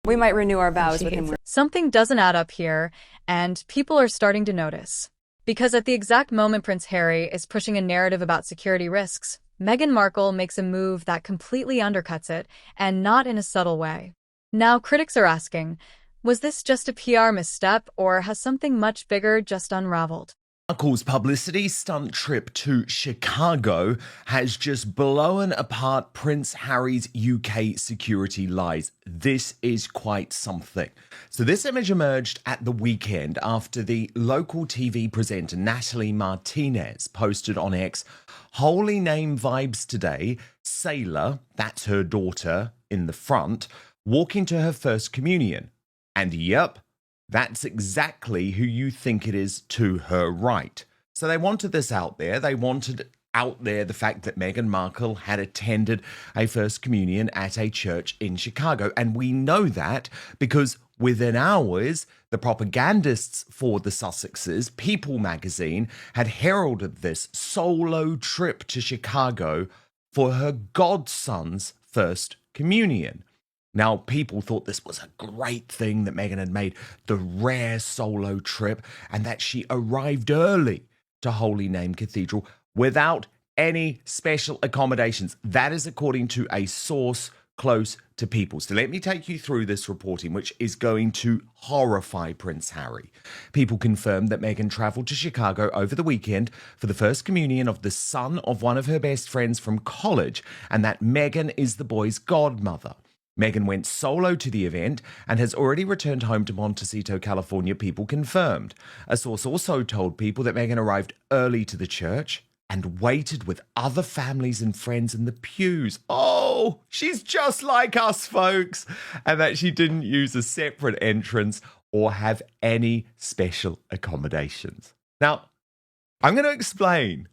We might renew our vows with him. Something doesn't add up here, and people are starting to notice. Because at the exact moment Prince Harry is pushing a narrative about security risks, Meghan Markle makes a move that completely undercuts it, and not in a subtle way. Now critics are asking, was this just a PR misstep, or has something much bigger just unraveled? Markle's publicity stunt trip to Chicago has just blown apart Prince Harry's UK security lies. This is quite something. So this image emerged at the weekend after the local TV presenter Natalie Martinez posted on X, "Holy name vibes today, Sailor," that's her daughter in the front, walking to her first communion. And yep, that's exactly who you think it is to her right. So they wanted this out there. They wanted out there the fact that Meghan Markle had attended a First Communion at a church in Chicago. And we know that because within hours, the propagandists for the Sussexes, People magazine, had heralded this solo trip to Chicago for her godson's First Communion. Now, people thought this was a great thing that Meghan had made the rare solo trip and that she arrived early to Holy Name Cathedral without any special accommodations. That is according to a source close to People. So let me take you through this reporting, which is going to horrify Prince Harry. People confirmed that Meghan travelled to Chicago over the weekend for the First Communion of the son of one of her best friends from college, and that Meghan is the boy's godmother. Meghan went solo to the event and has already returned home to Montecito, California, People confirmed. A source also told People that Meghan arrived early to the church and waited with other families and friends in the pews. Oh, she's just like us, folks. And that she didn't use a separate entrance or have any special accommodations. Now, I'm going to explain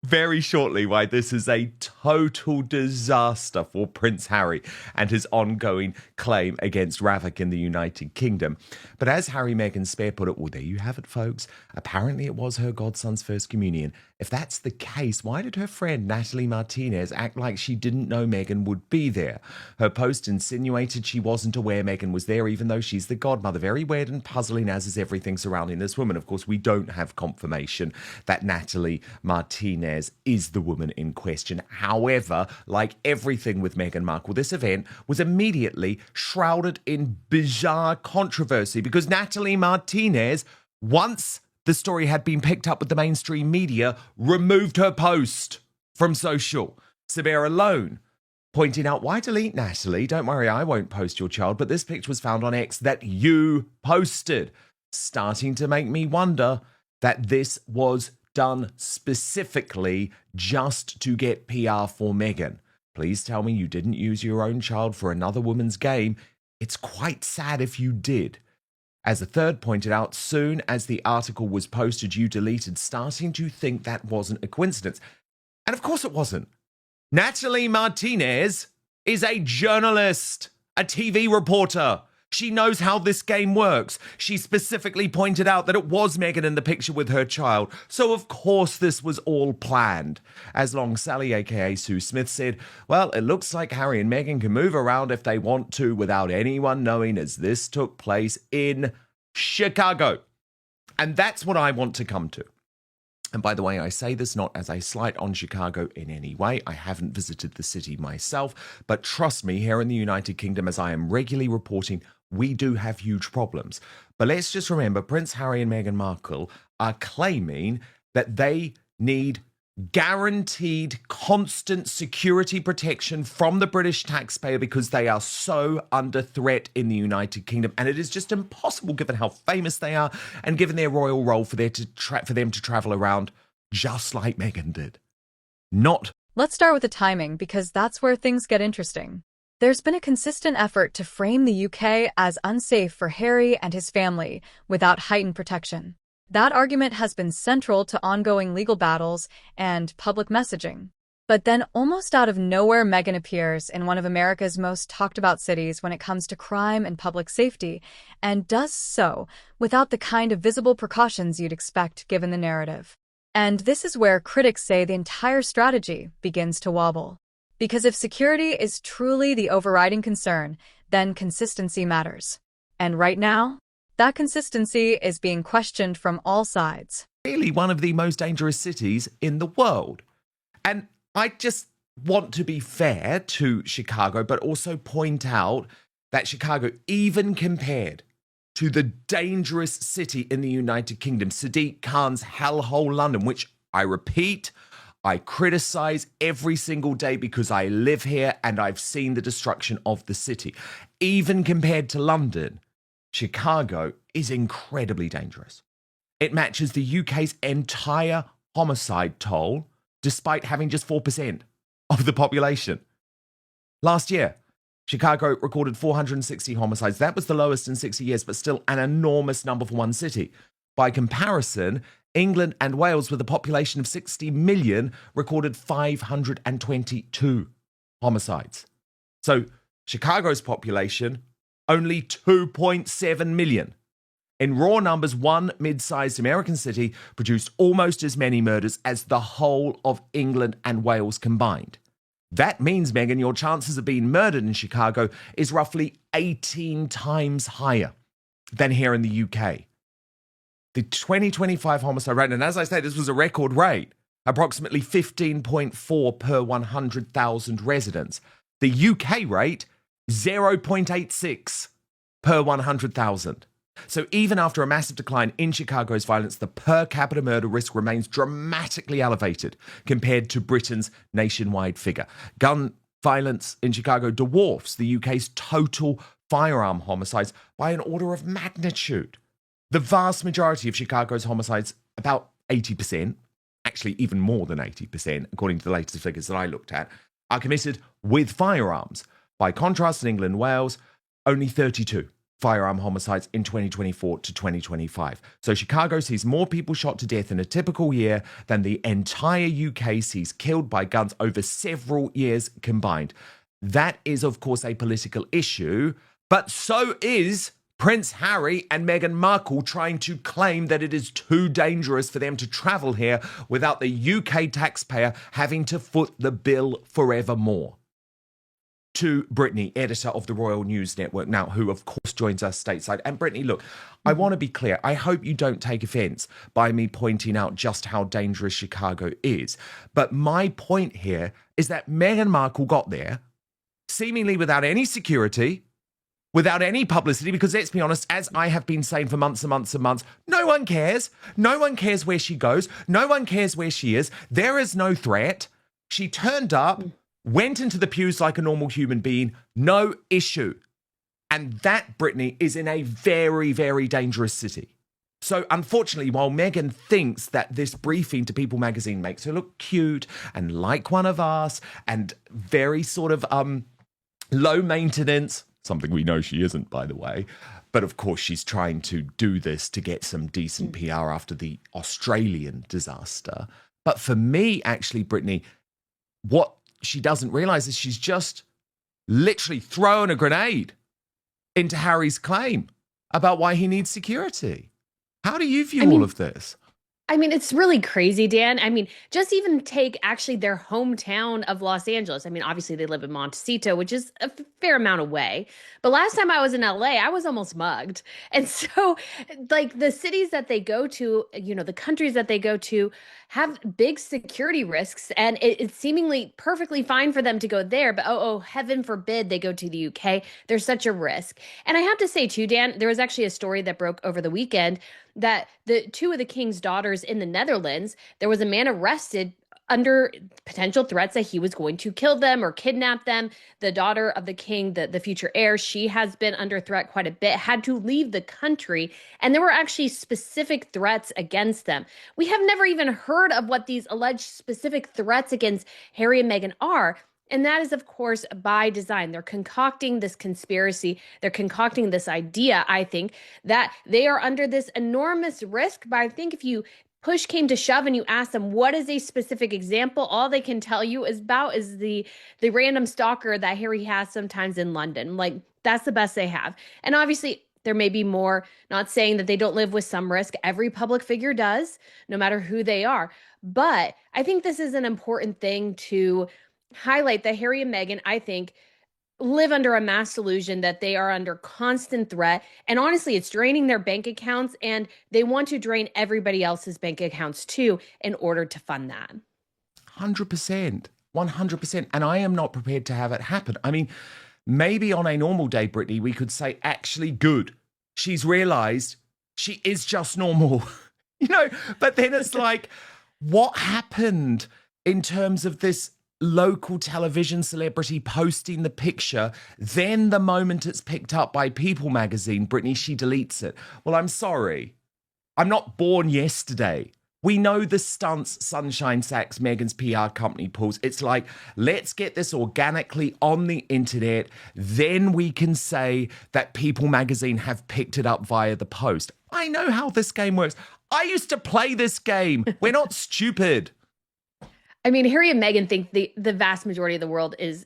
very shortly why this is a total disaster for Prince Harry and his ongoing claim against Ravik in the United Kingdom. But as Harry Meghan Spare put it, well, there you have it, folks. Apparently it was her godson's First Communion. If that's the case, why did her friend Natalie Martinez act like she didn't know Meghan would be there? Her post insinuated she wasn't aware Meghan was there, even though she's the godmother. Very weird and puzzling, as is everything surrounding this woman. Of course, we don't have confirmation that Natalie Martinez is the woman in question. However, like everything with Meghan Markle, this event was immediately shrouded in bizarre controversy because Natalie Martinez, once the story had been picked up with the mainstream media, removed her post from social. Sabir alone pointing out, "Why delete, Natalie? Don't worry, I won't post your child, but this picture was found on X that you posted." Starting to make me wonder that this was done specifically just to get PR for Meghan. Please tell me you didn't use your own child for another woman's game. It's quite sad if you did. As a third pointed out, soon as the article was posted, you deleted, starting to think that wasn't a coincidence. And of course it wasn't. Natalie Martinez is a journalist, a TV reporter. She knows how this game works. She specifically pointed out that it was Meghan in the picture with her child. So of course this was all planned. As Long Sally, aka Sue Smith, said, "Well, it looks like Harry and Meghan can move around if they want to without anyone knowing, as this took place in Chicago." And that's what I want to come to. And by the way, I say this not as a slight on Chicago in any way. I haven't visited the city myself, but trust me, here in the United Kingdom, as I am regularly reporting, we do have huge problems. But let's just remember, Prince Harry and Meghan Markle are claiming that they need guaranteed constant security protection from the British taxpayer because they are so under threat in the United Kingdom. And it is just impossible, given how famous they are and given their royal role, for them to travel around just like Meghan did. Let's start with the timing, because that's where things get interesting. There's been a consistent effort to frame the UK as unsafe for Harry and his family without heightened protection. That argument has been central to ongoing legal battles and public messaging. But then, almost out of nowhere, Meghan appears in one of America's most talked about cities when it comes to crime and public safety, and does so without the kind of visible precautions you'd expect given the narrative. And this is where critics say the entire strategy begins to wobble. Because if security is truly the overriding concern, then consistency matters. And right now, that consistency is being questioned from all sides. Really one of the most dangerous cities in the world. And I just want to be fair to Chicago, but also point out that Chicago, even compared to the dangerous city in the United Kingdom, Sadiq Khan's hellhole London, which I repeat, I criticize every single day because I live here and I've seen the destruction of the city. Even compared to London, Chicago is incredibly dangerous. It matches the UK's entire homicide toll, despite having just 4% of the population. Last year, Chicago recorded 460 homicides. That was the lowest in 60 years, but still an enormous number for one city. By comparison, England and Wales, with a population of 60 million, recorded 522 homicides. So Chicago's population, only 2.7 million. In raw numbers, one mid-sized American city produced almost as many murders as the whole of England and Wales combined. That means, Meghan, your chances of being murdered in Chicago is roughly 18 times higher than here in the UK. The 2025 homicide rate, and as I say, this was a record rate, approximately 15.4 per 100,000 residents. The UK rate, 0.86 per 100,000. So even after a massive decline in Chicago's violence, the per capita murder risk remains dramatically elevated compared to Britain's nationwide figure. Gun violence in Chicago dwarfs the UK's total firearm homicides by an order of magnitude. The vast majority of Chicago's homicides, about 80%, actually even more than 80%, according to the latest figures that I looked at, are committed with firearms. By contrast, in England and Wales, only 32 firearm homicides in 2024 to 2025. So Chicago sees more people shot to death in a typical year than the entire UK sees killed by guns over several years combined. That is, of course, a political issue, but so is Prince Harry and Meghan Markle trying to claim that it is too dangerous for them to travel here without the UK taxpayer having to foot the bill forevermore. To Brittany, editor of the Royal News Network now, who of course joins us stateside. And Brittany, look, I want to be clear. I hope you don't take offense by me pointing out just how dangerous Chicago is. But my point here is that Meghan Markle got there seemingly without any security, without any publicity, because let's be honest, as I have been saying for months and months and months, no one cares. No one cares where she goes. No one cares where she is. There is no threat. She turned up, went into the pews like a normal human being, no issue. And that, Brittany, is in a very, very dangerous city. So unfortunately, while Meghan thinks that this briefing to People magazine makes her look cute and like one of us and very sort of low maintenance, something we know she isn't, by the way, but of course she's trying to do this to get some decent PR after the Australian disaster. But for me, actually, Brittany, what she doesn't realize is she's just literally thrown a grenade into Harry's claim about why he needs security. How do you view all of this? It's really crazy, Dan. Just even take actually their hometown of Los Angeles. Obviously they live in Montecito, which is a fair amount away. But last time I was in LA, I was almost mugged. And so, like, the cities that they go to, the countries that they go to have big security risks. And it's seemingly perfectly fine for them to go there. But oh, heaven forbid they go to the UK. There's such a risk. And I have to say, too, Dan, there was actually a story that broke over the weekend that the two of the king's daughters in the Netherlands, there was a man arrested under potential threats that he was going to kill them or kidnap them. The daughter of the king, the future heir, she has been under threat quite a bit, had to leave the country. And there were actually specific threats against them. We have never even heard of what these alleged specific threats against Harry and Meghan are. And that is, of course, by design. They're concocting this conspiracy. They're concocting this idea, I think, that they are under this enormous risk. But I think if you push came to shove and you ask them, what is a specific example? All they can tell you is the random stalker that Harry has sometimes in London. Like, that's the best they have. And obviously, there may be more, not saying that they don't live with some risk. Every public figure does, no matter who they are. But I think this is an important thing to highlight, that Harry and Meghan, I think, live under a mass delusion that they are under constant threat. And honestly, it's draining their bank accounts, and they want to drain everybody else's bank accounts too in order to fund that. 100%. 100%. And I am not prepared to have it happen. I mean, maybe on a normal day, Brittany, we could say, actually, good. She's realized she is just normal, but then it's like, what happened in terms of this local television celebrity posting the picture? Then the moment it's picked up by People magazine, Brittany, she deletes it. Well, I'm sorry. I'm not born yesterday. We know the stunts Sunshine Sachs, Meghan's PR company, pulls. It's like, let's get this organically on the internet. Then we can say that People magazine have picked it up via the post. I know how this game works. I used to play this game. We're not stupid. I mean, Harry and Meghan think the vast majority of the world is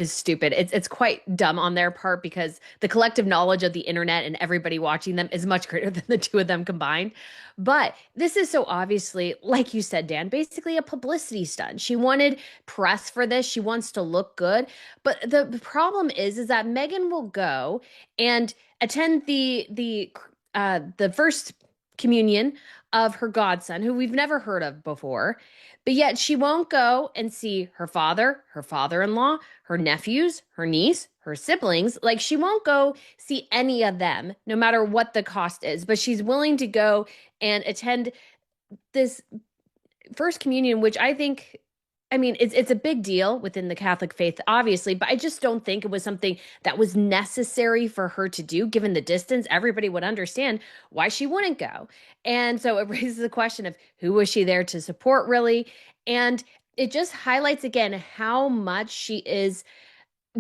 stupid. It's quite dumb on their part because the collective knowledge of the internet and everybody watching them is much greater than the two of them combined. But this is so obviously, like you said, Dan, basically a publicity stunt. She wanted press for this. She wants to look good. But the problem is that Meghan will go and attend the first communion of her godson, who we've never heard of before. But yet she won't go and see her father, her father-in-law, her nephews, her niece, her siblings. Like, she won't go see any of them, no matter what the cost is. But she's willing to go and attend this first communion, which I think, I mean, it's a big deal within the Catholic faith, obviously, but I just don't think it was something that was necessary for her to do, given the distance. Everybody would understand why she wouldn't go. And so it raises the question of who was she there to support, really? And it just highlights again how much she is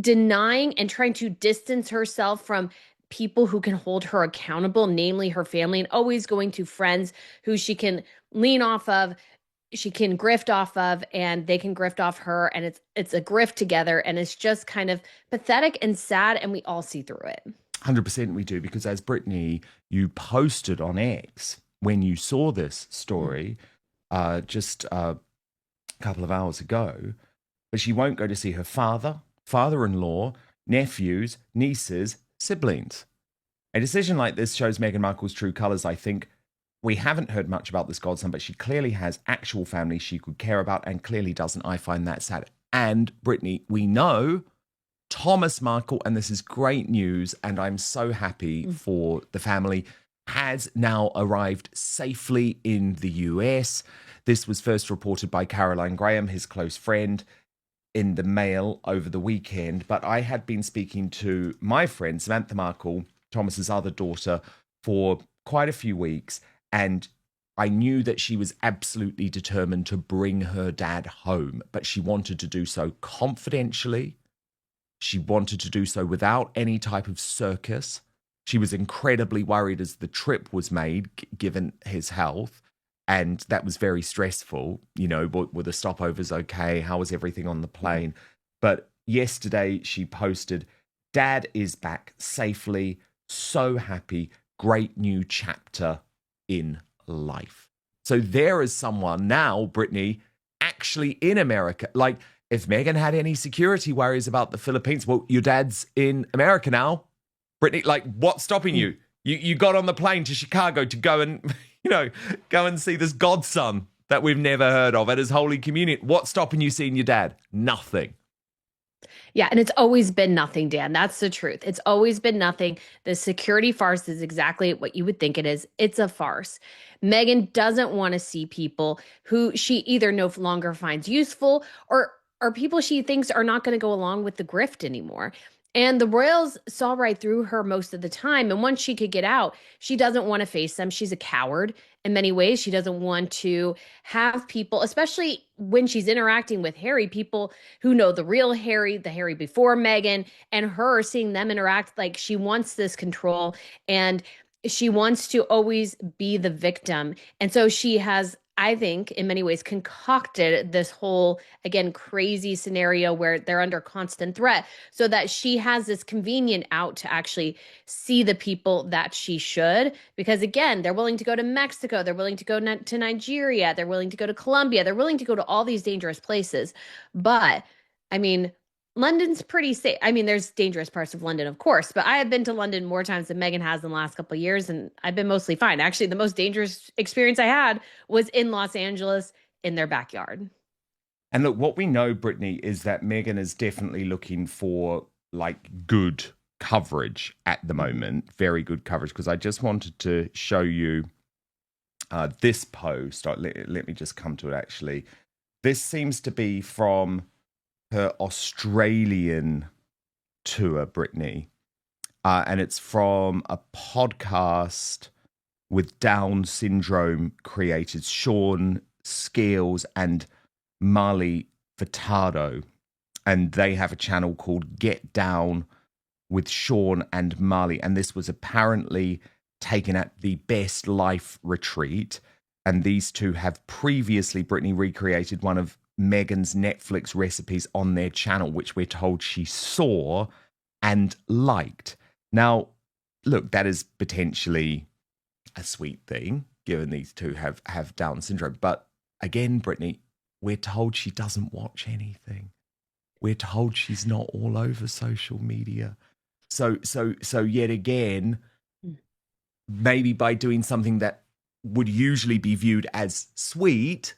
denying and trying to distance herself from people who can hold her accountable, namely her family, and always going to friends who she can lean off of, she can grift off of, and they can grift off her, and it's a grift together, and it's just kind of pathetic and sad, and we all see through it. 100% we do, because as Brittany, you posted on X when you saw this story just a couple of hours ago, but she won't go to see her father, father-in-law, nephews, nieces, siblings. A decision like this shows Meghan Markle's true colours, I think. We haven't heard much about this godson, but she clearly has actual family she could care about and clearly doesn't. I find that sad. And Brittany, we know Thomas Markle, and this is great news, and I'm so happy for the family, has now arrived safely in the US. This was first reported by Caroline Graham, his close friend, in the Mail over the weekend. But I had been speaking to my friend, Samantha Markle, Thomas's other daughter, for quite a few weeks. And I knew that she was absolutely determined to bring her dad home, but she wanted to do so confidentially. She wanted to do so without any type of circus. She was incredibly worried as the trip was made, given his health. And that was very stressful. Were the stopovers okay? How was everything on the plane? But yesterday she posted, Dad is back safely. So happy. Great new chapter in life. So there is someone now, Brittany, actually in America. Like, if Meghan had any security worries about the Philippines, well, your dad's in America now. Brittany, like, what's stopping you? You got on the plane to Chicago to go and, go and see this godson that we've never heard of at his Holy Communion. What's stopping you seeing your dad? Nothing. Yeah, and it's always been nothing, Dan. That's the truth. It's always been nothing. The security farce is exactly what you would think it is. It's a farce. Meghan doesn't want to see people who she either no longer finds useful or people she thinks are not going to go along with the grift anymore. And the royals saw right through her most of the time. And once she could get out, she doesn't want to face them. She's a coward in many ways. She doesn't want to have people, especially when she's interacting with Harry, people who know the real Harry, the Harry before Meghan, and her seeing them interact. Like, she wants this control and she wants to always be the victim. And so she has, I think, in many ways, concocted this whole, again, crazy scenario where they're under constant threat so that she has this convenient out to actually see the people that she should. Because, again, they're willing to go to Mexico. They're willing to go to Nigeria. They're willing to go to Colombia. They're willing to go to all these dangerous places. But, I mean, London's pretty safe. I mean, there's dangerous parts of London, of course, but I have been to London more times than Meghan has in the last couple of years, and I've been mostly fine. Actually, the most dangerous experience I had was in Los Angeles in their backyard. And look, what we know, Brittany, is that Meghan is definitely looking for like good coverage at the moment, very good coverage. Because I just wanted to show you this post. Let me just come to it, actually. This seems to be from her Australian tour, Brittany. And it's from a podcast with Down syndrome creators, Sean Scales and Marley Furtado. And they have a channel called Get Down with Sean and Marley. And this was apparently taken at the Best Life retreat. And these two have previously, Brittany, recreated one of Meghan's Netflix recipes on their channel, which we're told she saw and liked. Now, look, that is potentially a sweet thing, given these two have Down syndrome. But again, Brittany, we're told she doesn't watch anything. We're told she's not all over social media. So yet again, maybe by doing something that would usually be viewed as sweet,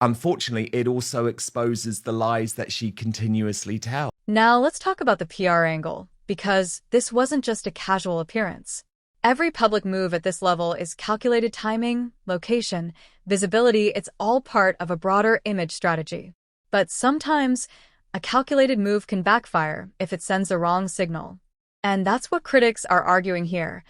unfortunately, it also exposes the lies that she continuously tells. Now let's talk about the PR angle, because this wasn't just a casual appearance. Every public move at this level is calculated timing, location, visibility. It's all part of a broader image strategy. But sometimes a calculated move can backfire if it sends the wrong signal. And that's what critics are arguing here.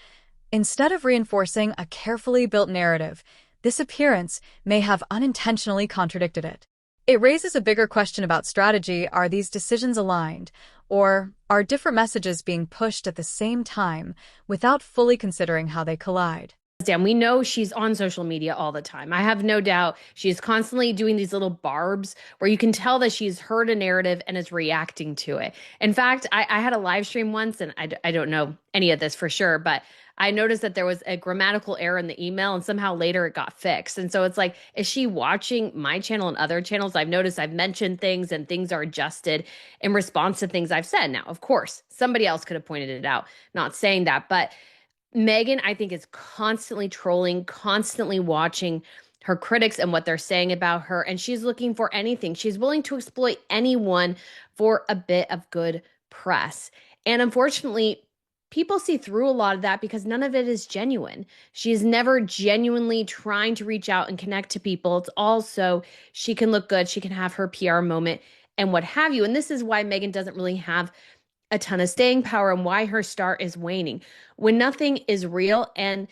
Instead of reinforcing a carefully built narrative, this appearance may have unintentionally contradicted it. It raises a bigger question about strategy. Are these decisions aligned? Or are different messages being pushed at the same time without fully considering how they collide? Dan, we know she's on social media all the time. I have no doubt she's constantly doing these little barbs where you can tell that she's heard a narrative and is reacting to it. In fact, I had a live stream once, and I don't know any of this for sure, but I noticed that there was a grammatical error in the email, and somehow later it got fixed. And so it's like, is she watching my channel and other channels? I've noticed I've mentioned things and things are adjusted in response to things I've said. Now, of course, somebody else could have pointed it out, not saying that, but Meghan, I think, is constantly trolling, constantly watching her critics and what they're saying about her. And she's looking for anything. She's willing to exploit anyone for a bit of good press. And unfortunately, people see through a lot of that because none of it is genuine. She is never genuinely trying to reach out and connect to people. It's also she can look good. She can have her PR moment and what have you. And this is why Meghan doesn't really have a ton of staying power and why her star is waning. When nothing is real, and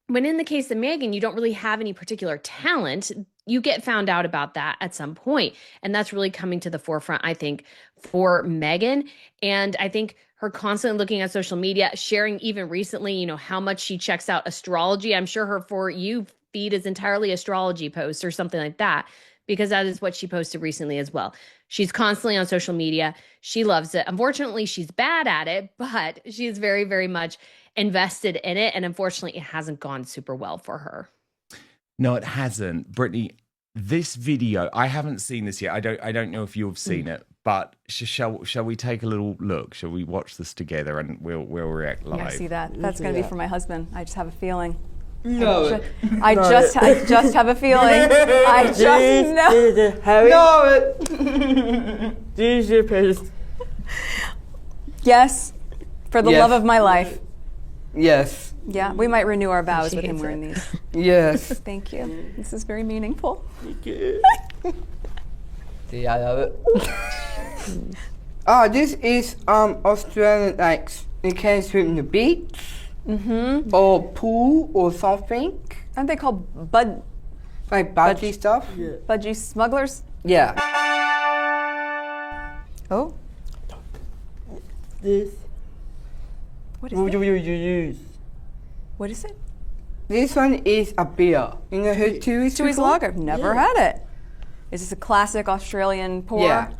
when in the case of Meghan, you don't really have any particular talent, you get found out about that at some point. And that's really coming to the forefront, I think, for Meghan. And I think her constantly looking at social media, sharing even recently, how much she checks out astrology. I'm sure her For You feed is entirely astrology posts or something like that, because that is what she posted recently as well. She's constantly on social media. She loves it. Unfortunately, she's bad at it, but she's very, very much invested in it. And unfortunately, it hasn't gone super well for her. No, it hasn't. Brittany, this video, I haven't seen this yet. I don't know if you've seen it, but shall we take a little look? Shall we watch this together and we'll react live? Yeah, I see that. That's going to be for my husband. I just have a feeling. No. I just have a feeling. I just know. Harry? No. Yes, for the love of my life. Yes. Yeah, we might renew our vows with him wearing these. Yes. Thank you. This is very meaningful. See, I love it. This is Australian, like, you can swim in the beach. Mm-hmm. Or pool or something. Aren't they called Like budgie stuff? Yeah. Budgie smugglers? Yeah. Oh. This. What is What it? do you use? What is it? This one is a beer. You know who Stewie's Lager. I've never had it. Is this a classic Australian pour? Yeah.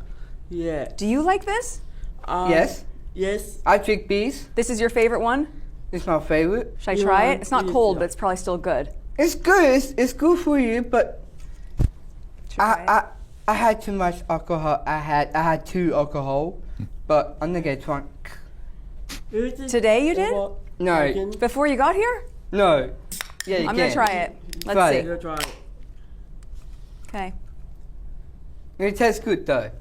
Yeah. Do you like this? Yes. Yes. I drink beers. This is your favorite one? It's my favorite. Should I try it? It's not cold, but it's probably still good. It's good. It's good for you, but Try it. I had too much alcohol. I had 2 alcohol, but I'm gonna get drunk. Today you did? No, Before you got here? no. Yeah, you I'm gonna can. try it. Let's Try see. it. Try it. Okay, It tastes good though.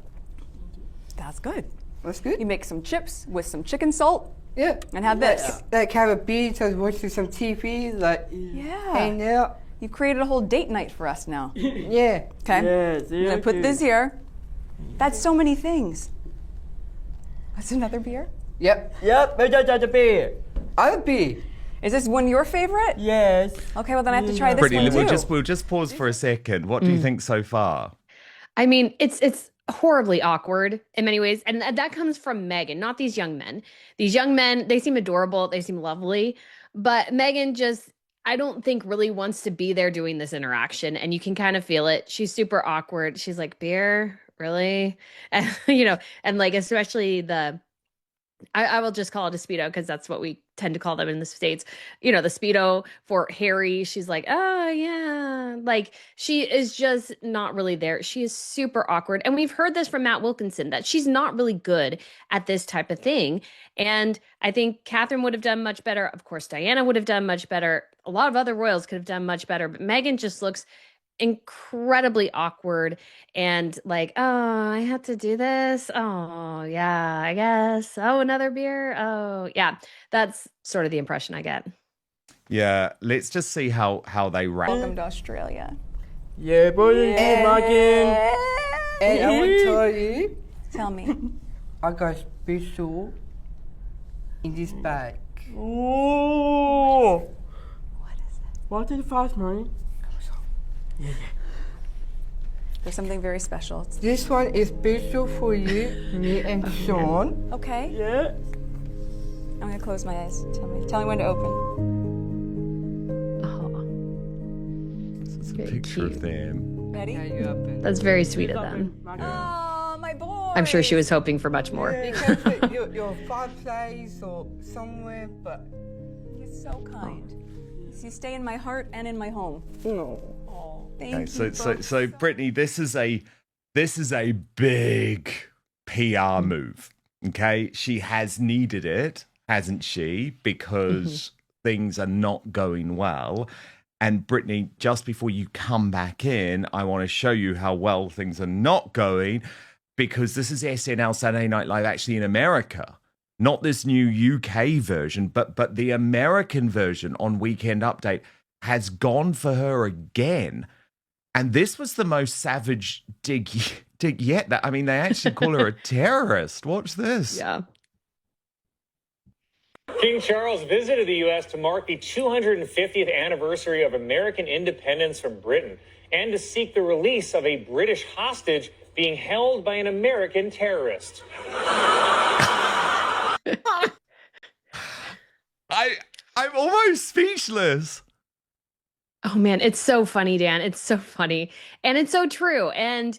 that's good. That's good. You make some chips with some chicken salt Yeah. and have this. Like have a beer, just watching some TV, like Yeah. hang out. You created a whole date night for us now. Yeah. Okay. Yes, I'm gonna put this here. That's so many things. That's another beer. Yep. Yep, bây giờ cho beer. Other beer. Is this one your favorite? Yes. Okay, well then I have to try this Brittany, one too. we'll just pause for a second. What do you think so far? I mean, it's horribly awkward in many ways, and that comes from Meghan, not these young men. These young men, they seem adorable, they seem lovely, but Meghan just, I don't think really wants to be there doing this interaction, and you can kind of feel it. She's super awkward. She's like, beer, really? And and like especially I will just call it a Speedo because that's what we tend to call them in the States. The Speedo for Harry. She's like, oh, yeah. Like, she is just not really there. She is super awkward. And we've heard this from Matt Wilkinson, that she's not really good at this type of thing. And I think Catherine would have done much better. Of course, Diana would have done much better. A lot of other royals could have done much better. But Meghan just looks incredibly awkward and like, oh, I have to do this. Oh, yeah, I guess. Oh, another beer. Oh, yeah. That's sort of the impression I get. Yeah, let's just see how they wrap. Welcome to Australia. Yeah, boy, Markin. And I want to tell you, Tell me. I got special in this bag. Ooh. What is it? What is fast, man? There's something very special. This one is special for you, me and Sean. Okay. Yeah. I'm gonna close my eyes. Tell me when to open. Oh, This is a Very picture of cute. them. Ready? Now you open. that's very sweet of them. Oh, my boy. I'm sure she was hoping for much more. You can put your fireplace or somewhere, but You're so kind. You stay in my heart and in my home. no. Thank Okay, you. so Brittany, this is a big PR move. Okay, she has needed it, hasn't she? Because things are not going well. And Brittany, just before you come back in, I want to show you how well things are not going, because this is SNL Saturday Night Live actually in America. Not this new UK version, but the American version on Weekend Update has gone for her again. And this was the most savage dig yet. I mean, they actually call her a terrorist. Watch this. Yeah. King Charles visited the U.S. to mark the 250th anniversary of American independence from Britain and to seek the release of a British hostage being held by an American terrorist. I'm almost speechless. Oh man, it's so funny, Dan. It's so funny. And it's so true. And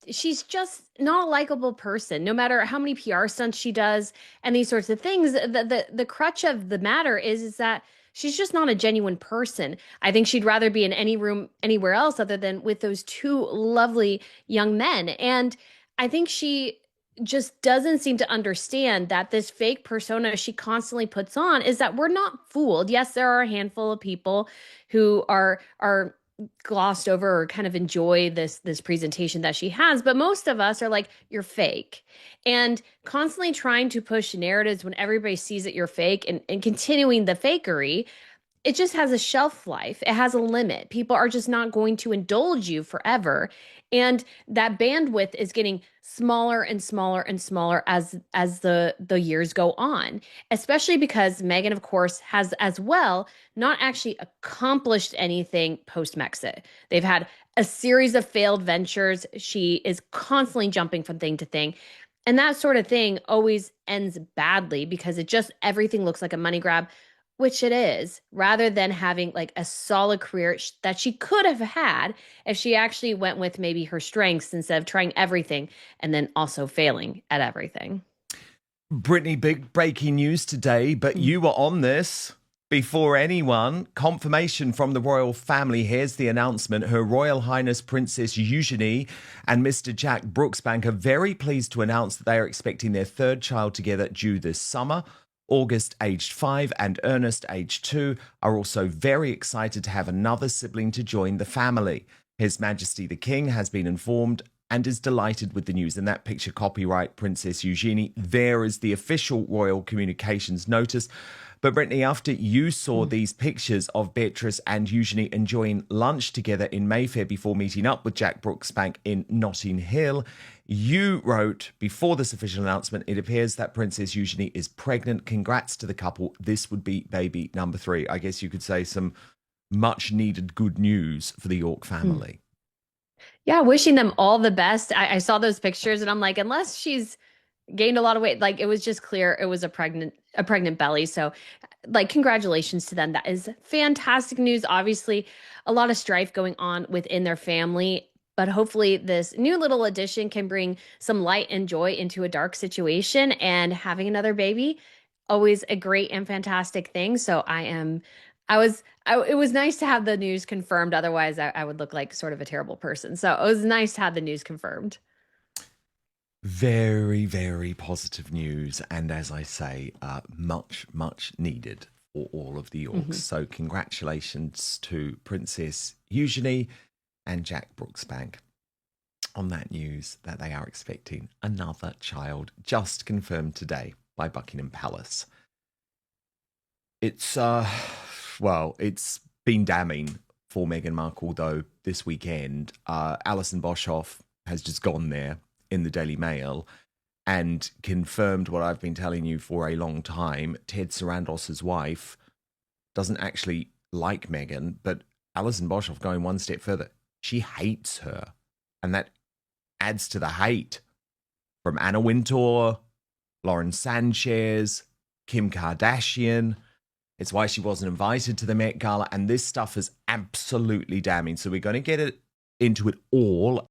she's just not a likable person, no matter how many PR stunts she does and these sorts of things. The crutch of the matter is that she's just not a genuine person. I think she'd rather be in any room anywhere else other than with those 2 lovely young men. And I think she just doesn't seem to understand that this fake persona she constantly puts on is that we're not fooled. Yes, there are a handful of people who are glossed over or kind of enjoy this presentation that she has, but most of us are like, you're fake. And constantly trying to push narratives when everybody sees that you're fake and continuing the fakery, it just has a shelf life. It has a limit. People are just not going to indulge you forever. And that bandwidth is getting smaller and smaller and smaller as the years go on, especially because Meghan, of course, has as well not actually accomplished anything post-Mexit. They've had a series of failed ventures. She is constantly jumping from thing to thing. And that sort of thing always ends badly because everything looks like a money grab, which it is, rather than having like a solid career that she could have had if she actually went with maybe her strengths instead of trying everything and then also failing at everything. Brittany, big breaking news today, but you were on this. before anyone, confirmation from the royal family. Here's the announcement. Her Royal Highness Princess Eugenie and Mr. Jack Brooksbank are very pleased to announce that they are expecting their third child together due this summer. August, aged 5, and Ernest, aged 2, are also very excited to have another sibling to join the family. His Majesty the King has been informed and is delighted with the news. And that picture, copyright Princess Eugenie. There is the official royal communications notice. But Brittany, after you saw these pictures of Beatrice and Eugenie enjoying lunch together in Mayfair before meeting up with Jack Brooksbank in Notting Hill, you wrote, before this official announcement, it appears that Princess Eugenie is pregnant. Congrats to the couple. This would be baby number 3. I guess you could say some much needed good news for the York family. Yeah, wishing them all the best. I saw those pictures and I'm like, unless she's gained a lot of weight, like it was just clear it was a pregnant belly. So like congratulations to them. That is fantastic news. Obviously, a lot of strife going on within their family, but hopefully this new little addition can bring some light and joy into a dark situation, and having another baby, always a great and fantastic thing. So it was nice to have the news confirmed. Otherwise, I would look like sort of a terrible person. So it was nice to have the news confirmed. Very, very positive news. And as I say, much, much needed for all of the Yorks. So congratulations to Princess Eugenie and Jack Brooksbank on that news that they are expecting another child, just confirmed today by Buckingham Palace. It's, it's been damning for Meghan Markle, though, this weekend. Alison Boshoff has just gone there in the Daily Mail and confirmed what I've been telling you for a long time. Ted Sarandos's wife doesn't actually like Meghan, but Alison Boshoff going one step further. She hates her. And that adds to the hate from Anna Wintour, Lauren Sanchez, Kim Kardashian. It's why she wasn't invited to the Met Gala. And this stuff is absolutely damning. So we're going to get into it all